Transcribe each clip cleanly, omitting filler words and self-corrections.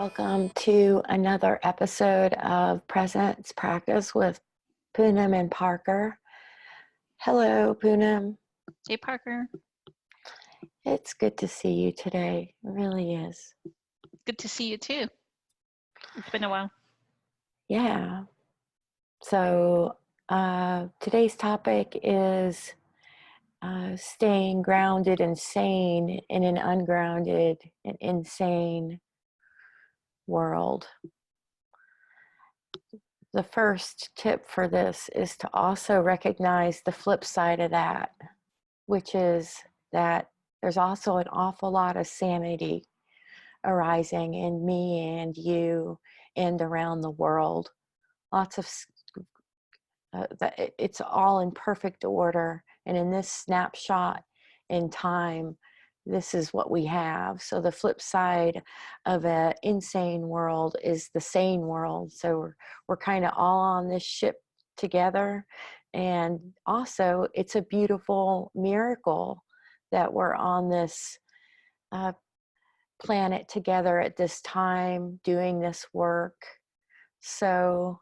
Welcome to another episode of Presence Practice with Poonam and Parker. Hello, Poonam. Hey, Parker. It's good to see you today. It really is. Good to see you too. It's been a while. Yeah. So today's topic is staying grounded and sane in an ungrounded and insane world. The first tip for this is to also recognize the flip side of that, which is that there's also an awful lot of sanity arising in me and you and around the world. Lots of, it's all in perfect order. And in this snapshot in time, this is what we have. So the flip side of an insane world is the sane world. So we're kind of all on this ship together. And also, it's a beautiful miracle that we're on this planet together at this time, doing this work. So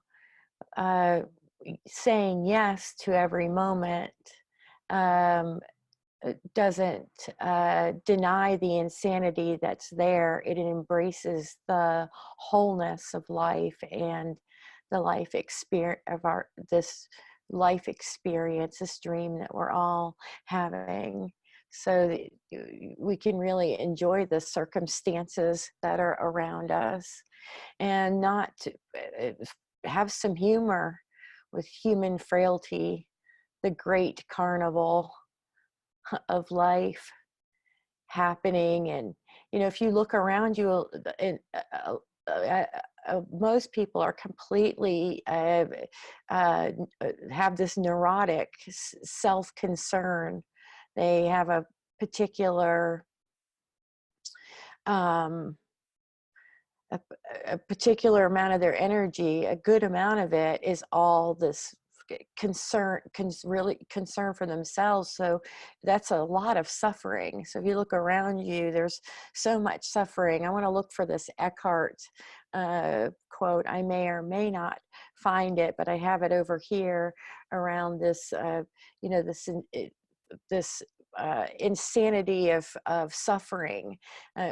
saying yes to every moment doesn't deny the insanity that's there. It embraces the wholeness of life and the life experience of this life experience, this dream that we're all having, so that we can really enjoy the circumstances that are around us and not have some humor with human frailty, the great carnival of life happening. And if you look around you, most people are completely have this neurotic self-concern. They have a particular a particular amount of their energy. A good amount of it is all this really concern for themselves. So that's a lot of suffering. So if you look around you, there's so much suffering. I want to look for this Eckhart quote. I may or may not find it, but I have it over here around this this insanity of suffering,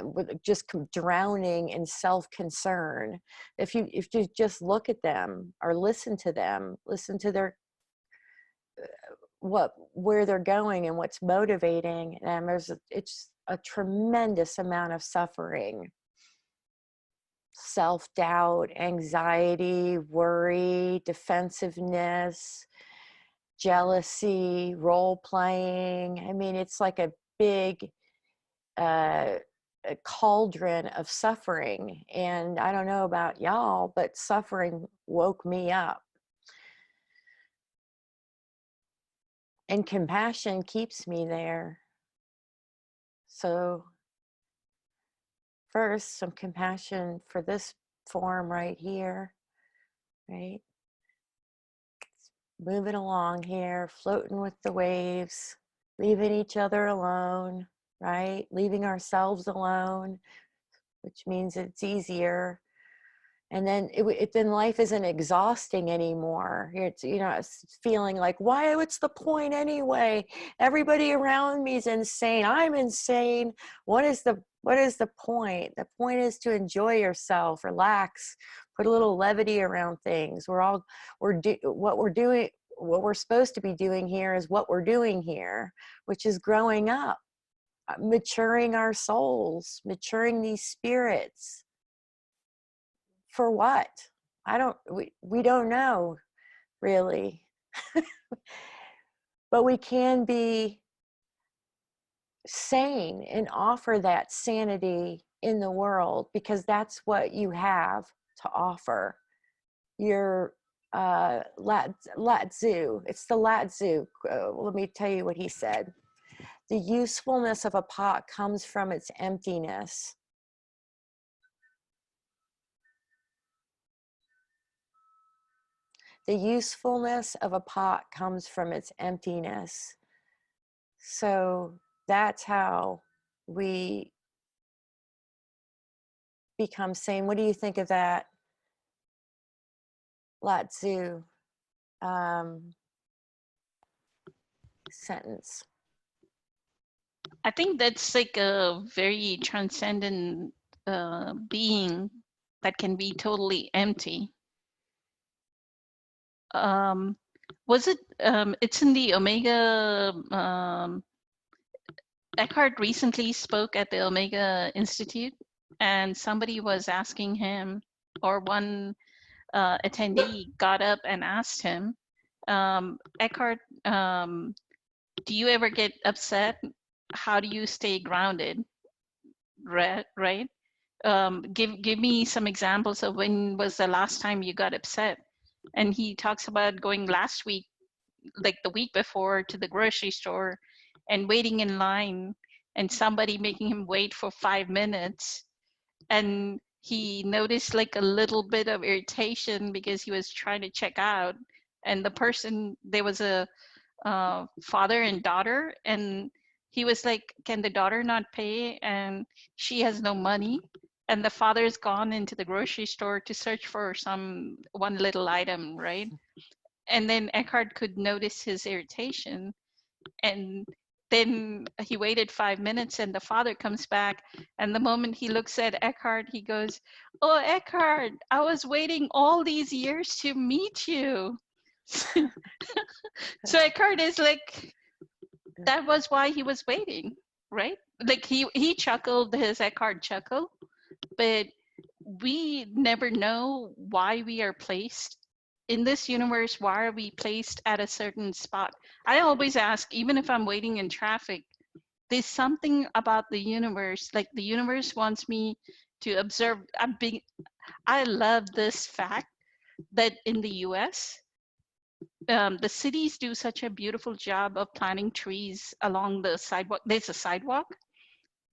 with just drowning in self-concern. If you just look at them or listen to their where they're going and what's motivating them, it's a tremendous amount of suffering, self-doubt, anxiety, worry, defensiveness, jealousy, role playing. I mean, it's like a big a cauldron of suffering. And I don't know about y'all, but suffering woke me up. And compassion keeps me there. So first, some compassion for this form right here, right? Moving along here, floating with the waves, leaving each other alone, right? Leaving ourselves alone, which means it's easier. And then then life isn't exhausting anymore. It's, it's feeling like, what's the point anyway? Everybody around me is insane. I'm insane. What is the point? The point is to enjoy yourself, relax, put a little levity around things. What we're supposed to be doing here is what we're doing here, which is growing up, maturing our souls, maturing these spirits. For what? We don't know, really. But we can be sane and offer that sanity in the world, because that's what you have to offer. Your Lao Tzu, it's the Lao Tzu. Let me tell you what he said. The usefulness of a pot comes from its emptiness. The usefulness of a pot comes from its emptiness. So that's how we become sane. What do you think of that Lao-Tzu um, sentence? I think that's like a very transcendent being that can be totally empty. Um, was it? It's in the Omega. Eckhart recently spoke at the Omega Institute, and somebody was asking him, or one attendee got up and asked him, Eckhart, do you ever get upset? How do you stay grounded? Right? Give me some examples of when was the last time you got upset. And he talks about going last week, like the week before, to the grocery store and waiting in line and somebody making him wait for 5 minutes, and he noticed like a little bit of irritation because he was trying to check out, and the person, there was a father and daughter, and he was like, can the daughter not pay, and she has no money, and the father's gone into the grocery store to search for some one little item, right? And then Eckhart could notice his irritation, and then he waited 5 minutes and the father comes back, and the moment he looks at Eckhart, he goes, oh Eckhart, I was waiting all these years to meet you. So Eckhart is like, that was why he was waiting, right? Like he chuckled his Eckhart chuckle, but we never know why we are placed in this universe. Why are we placed at a certain spot? I always ask, even if I'm waiting in traffic, there's something about the universe, like the universe wants me to observe. I love this fact that in the US, the cities do such a beautiful job of planting trees along the sidewalk. There's a sidewalk,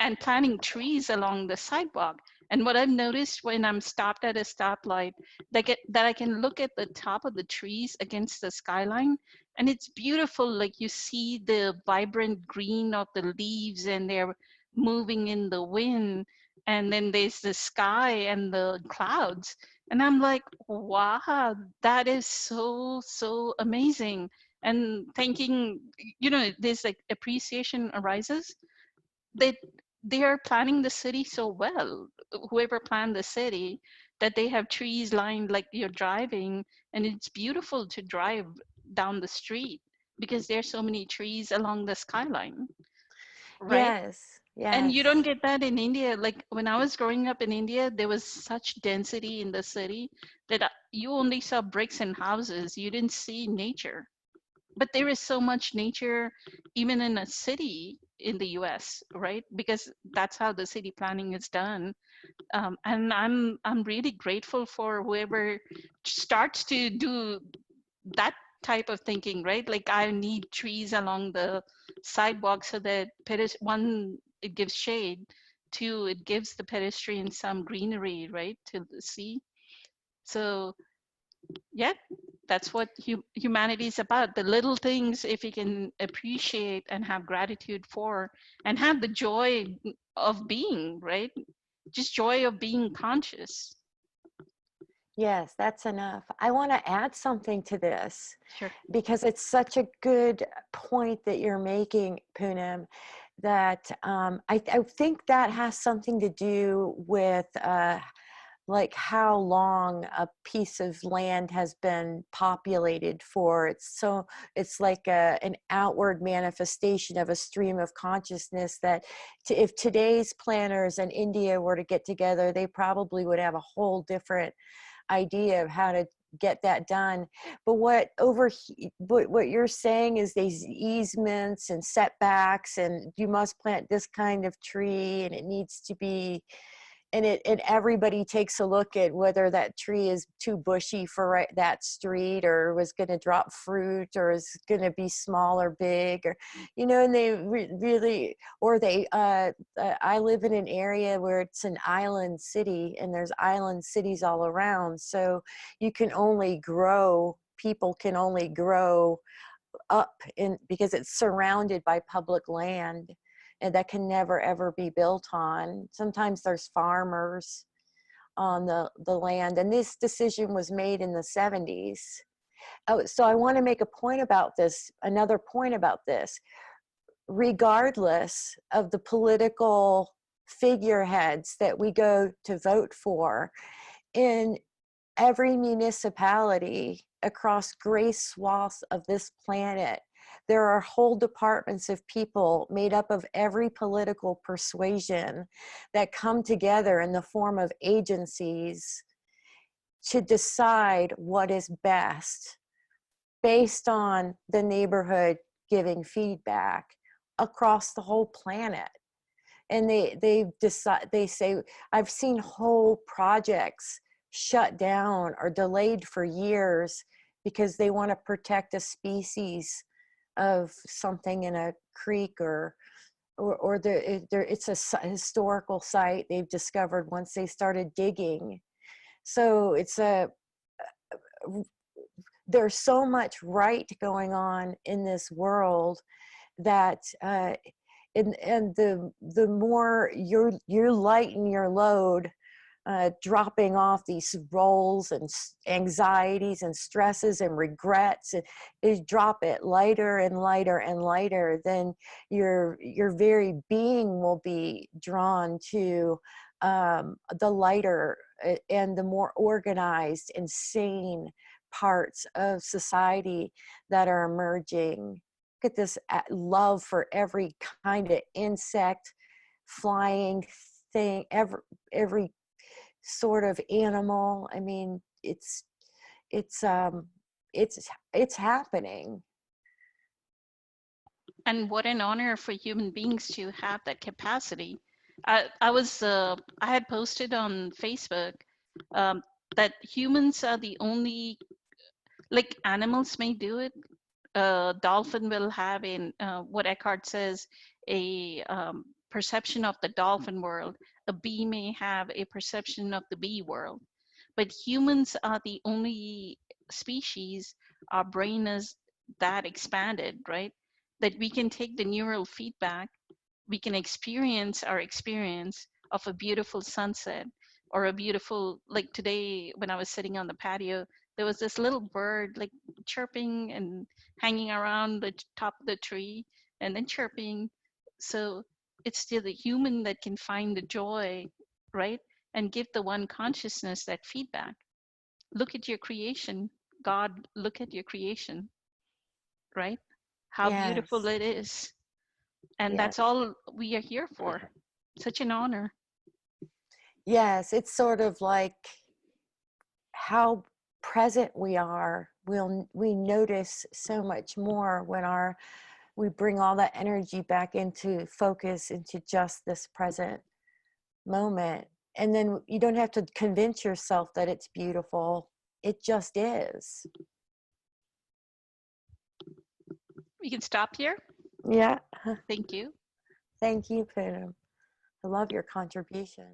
and planting trees along the sidewalk. And what I've noticed when I'm stopped at a stoplight, that I can look at the top of the trees against the skyline, and it's beautiful. Like you see the vibrant green of the leaves, and they're moving in the wind. And then there's the sky and the clouds. And I'm like, wow, that is so, so amazing. And thinking, there's like appreciation arises that they are planning the city so well, whoever planned the city, that they have trees lined like you're driving, and it's beautiful to drive down the street because there's so many trees along the skyline, right? Yes, And you don't yes. get that in India. Like when I was growing up in India, there was such density in the city that you only saw bricks and houses. You didn't see nature. But there is so much nature even in a city in the US, right? Because that's how the city planning is done. And I'm really grateful for whoever starts to do that type of thinking, right? Like I need trees along the sidewalk so that one, it gives shade, two, it gives the pedestrian some greenery, right, to see. So yeah, that's what humanity is about. The little things, if you can appreciate and have gratitude for, and have the joy of being, right? Just joy of being conscious. Yes, that's enough. I want to add something to this Sure. because it's such a good point that you're making, Poonam, that I think that has something to do with like how long a piece of land has been populated for. It's like an outward manifestation of a stream of consciousness that if today's planners in India were to get together, they probably would have a whole different idea of how to get that done. But what you're saying is these easements and setbacks, and you must plant this kind of tree, and it needs to be, and everybody takes a look at whether that tree is too bushy for that street, or was going to drop fruit, or is going to be small or big, or and they really, or they I live in an area where it's an island city, and there's island cities all around, so people can only grow up in, because it's surrounded by public land, and that can never ever be built on. Sometimes there's farmers, on the land. And this decision was made in the 70s. Oh, so I want to make a point about this, another point about this. Regardless of the political figureheads that we go to vote for, in every municipality across great swaths of this planet, there are whole departments of people made up of every political persuasion that come together in the form of agencies to decide what is best based on the neighborhood giving feedback across the whole planet. And they decide, they say, I've seen whole projects shut down or delayed for years because they want to protect a species of something in a creek, or it's a historical site they've discovered once they started digging. So there's so much right going on in this world that and the more you lighten your load, dropping off these roles and anxieties and stresses and regrets, is drop it lighter and lighter and lighter, then your very being will be drawn to the lighter and the more organized and sane parts of society that are emerging. Look at this love for every kind of insect, flying thing, every sort of animal. I mean, it's happening. And what an honor for human beings to have that capacity. I had posted on Facebook um, that humans are the only, like animals may do it. A dolphin will have in what Eckhart says, a perception of the dolphin world. A bee may have a perception of the bee world. But humans are the only species, our brain is that expanded, right? That we can take the neural feedback, we can experience our experience of a beautiful sunset or a beautiful, like today when I was sitting on the patio, there was this little bird like chirping and hanging around the top of the tree and then chirping. So it's still the human that can find the joy, right? And give the one consciousness that feedback. Look at your creation. God, look at your creation, right? How beautiful Yes, it is. And that's yes, all we are here for. Such an honor. yes. It's sort of like how present we are. We notice so much more when we bring all that energy back into focus, into just this present moment. And then you don't have to convince yourself that it's beautiful. It just is. We can stop here. Yeah. Thank you. Thank you, Poonam. I love your contribution.